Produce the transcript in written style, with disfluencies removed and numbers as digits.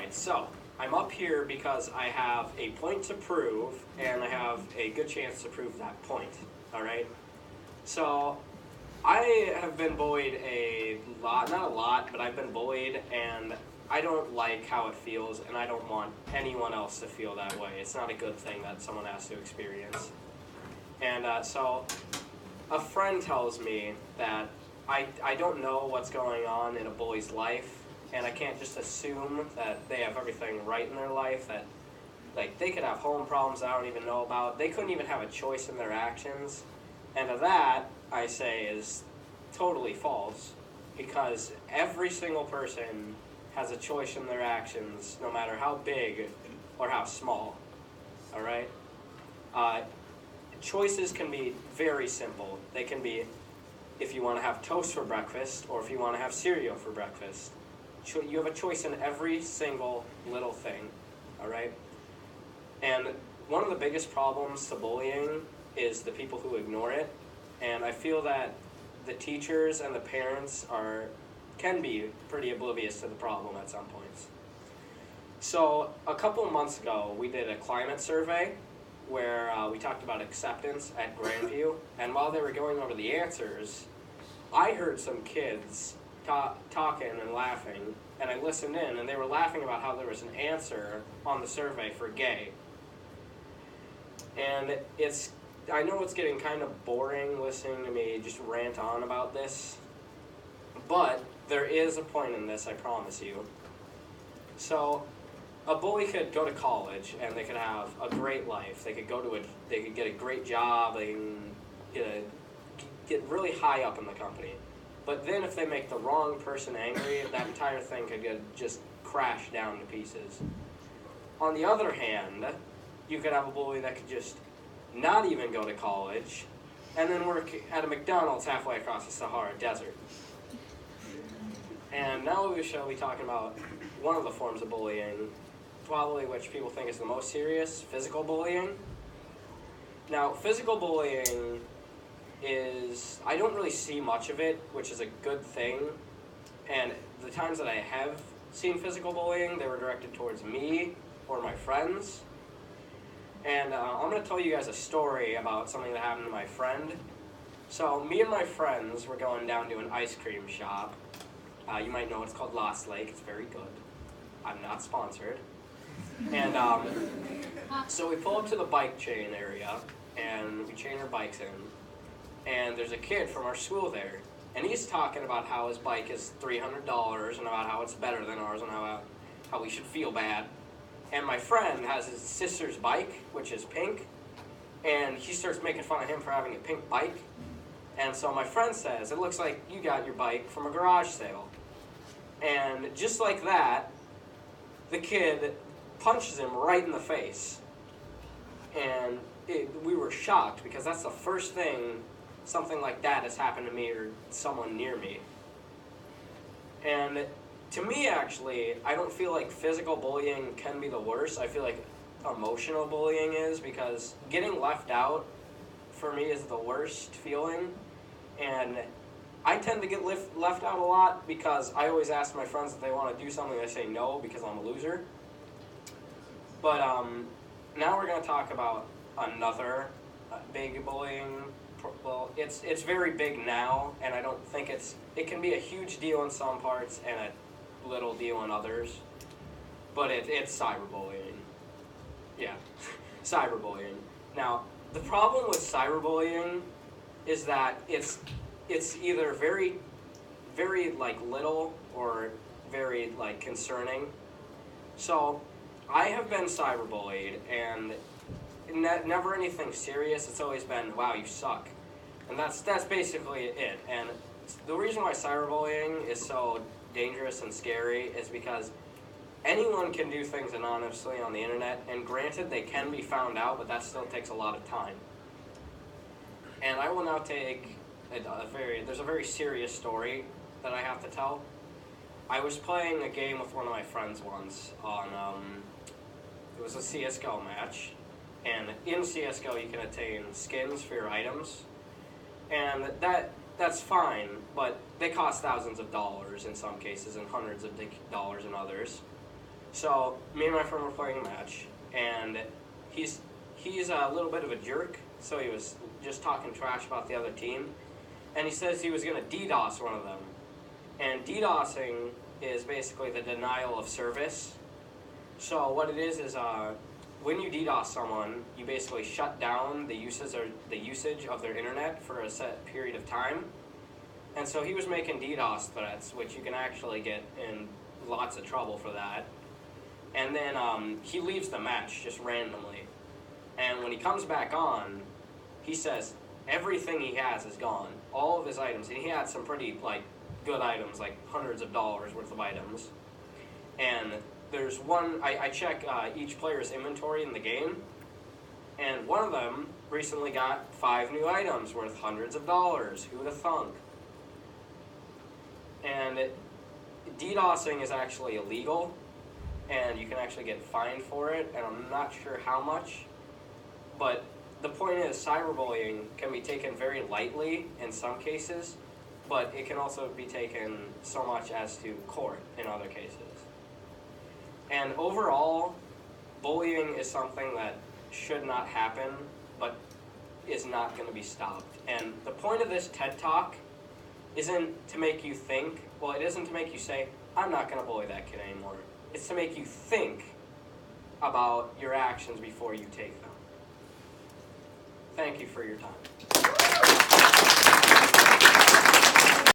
Alright, so I'm up here because I have a point to prove, and I have a good chance to prove that point. Alright? So, I have been bullied a lot, not a lot, but I've been bullied, and I don't like how it feels, and I don't want anyone else to feel that way. It's not a good thing that someone has to experience. And so, a friend tells me that I don't know what's going on in a bully's life, and I can't just assume that they have everything right in their life, that like they could have home problems I don't even know about. They couldn't even have a choice in their actions. And to that, I say is totally false, because every single person has a choice in their actions, no matter how big or how small. Alright? Choices can be very simple. They can be if you want to have toast for breakfast, or if you want to have cereal for breakfast. You have a choice in every single little thing, all right? And one of the biggest problems to bullying is the people who ignore it, and I feel that the teachers and the parents can be pretty oblivious to the problem at some points. So a couple months ago, we did a climate survey where we talked about acceptance at Grandview, and while they were going over the answers, I heard some kids talking and laughing, and I listened in, and they were laughing about how there was an answer on the survey for gay. And I know it's getting kind of boring listening to me just rant on about this, but there is a point in this, I promise you. So, a bully could go to college, and they could have a great life. They could get a great job, they can get really high up in the company. But then if they make the wrong person angry, that entire thing could just crash down to pieces. On the other hand, you could have a bully that could just not even go to college and then work at a McDonald's halfway across the Sahara Desert. And now we shall be talking about one of the forms of bullying, probably which people think is the most serious, physical bullying. Now, physical bullying I don't really see much of it, which is a good thing, and the times that I have seen physical bullying, they were directed towards me or my friends. And I'm going to tell you guys a story about something that happened to my friend. So me and my friends were going down to an ice cream shop. You might know it's called Lost Lake. It's very good. I'm not sponsored. And so we pull up to the bike chain area, and we chain our bikes in. And there's a kid from our school there, and he's talking about how his bike is $300 and about how it's better than ours and how we should feel bad. And my friend has his sister's bike, which is pink, and he starts making fun of him for having a pink bike. And so my friend says, "It looks like you got your bike from a garage sale." And just like that, the kid punches him right in the face. And we were shocked, because that's the first thing something like that has happened to me or someone near me. And to me, actually, I don't feel like physical bullying can be the worst. I feel like emotional bullying is, because getting left out, for me, is the worst feeling. And I tend to get left out a lot, because I always ask my friends if they want to do something, they say no, because I'm a loser. But now we're going to talk about another big bullying. Well, it's very big now, and I don't think it can be a huge deal in some parts and a little deal in others. But it's cyberbullying. Yeah, cyberbullying. Now, the problem with cyberbullying is that it's either very, very like little or very like concerning. So, I have been cyberbullied, and never anything serious. It's always been, "Wow, you suck," and that's basically it. And the reason why cyberbullying is so dangerous and scary is because anyone can do things anonymously on the internet, and granted, they can be found out, but that still takes a lot of time. And I will now take there's a very serious story that I have to tell. I was playing a game with one of my friends once on it was a CSGO match. And in CSGO, you can attain skins for your items, and that's fine, but they cost thousands of dollars in some cases and hundreds of dollars in others. So me and my friend were playing a match, and he's a little bit of a jerk, so he was just talking trash about the other team, and he says he was going to DDoS one of them. And DDoSing is basically the denial of service. So what it is when you DDoS someone, you basically shut down the usage of their internet for a set period of time. And so he was making DDoS threats, which you can actually get in lots of trouble for that. And then he leaves the match just randomly. And when he comes back on, he says everything he has is gone. All of his items. And he had some pretty good items, like hundreds of dollars worth of items. And there's one, I check each player's inventory in the game, and one of them recently got 5 new items worth hundreds of dollars. Who'd have thunk? And DDoSing is actually illegal, and you can actually get fined for it, and I'm not sure how much. But the point is, cyberbullying can be taken very lightly in some cases, but it can also be taken so much as to court in other cases. And overall, bullying is something that should not happen, but is not going to be stopped. And the point of this TED Talk isn't to make you think, it isn't to make you say, I'm not going to bully that kid anymore. It's to make you think about your actions before you take them. Thank you for your time.